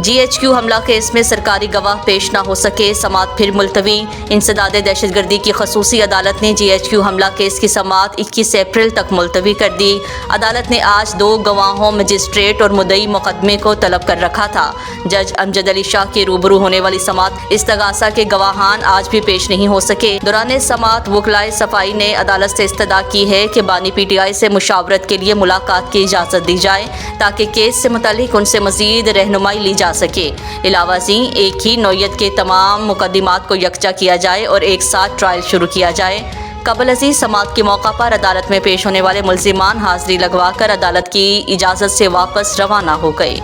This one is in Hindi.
GHQ हमला केस में सरकारी गवाह पेश न हो सके, समाअत फिर मुलतवी। इंसदाद दहशतगर्दी की खसूसी अदालत ने GHQ हमला केस की समाअत 21 अप्रैल तक मुलतवी कर दी। अदालत ने आज 2 गवाहों, मजिस्ट्रेट और मुद्दई मुकदमे को तलब कर रखा था। जज अमजद अली शाह के रूबरू होने वाली समाअत इस्तगासा के गवाहान आज भी पेश नहीं हो सके। दौरान समाअत वकलाए सफाई ने अदालत से इस्तदा की है कि बानी PTI से मुशावरत के लिए मुलाकात की इजाज़त दी जाए ताकि केस से मुतालिक उनसे मज़ीद रहनुमाई ली जा सके। इलावाज़ी एक ही नौयत के तमाम मुकदमात को यकजा किया जाए और एक साथ ट्रायल शुरू किया जाए। कबल अज़ीज़ समाअत के मौका पर अदालत में पेश होने वाले मुल्ज़िमान हाज़िरी लगवा कर अदालत की इजाज़त से वापस रवाना हो गए।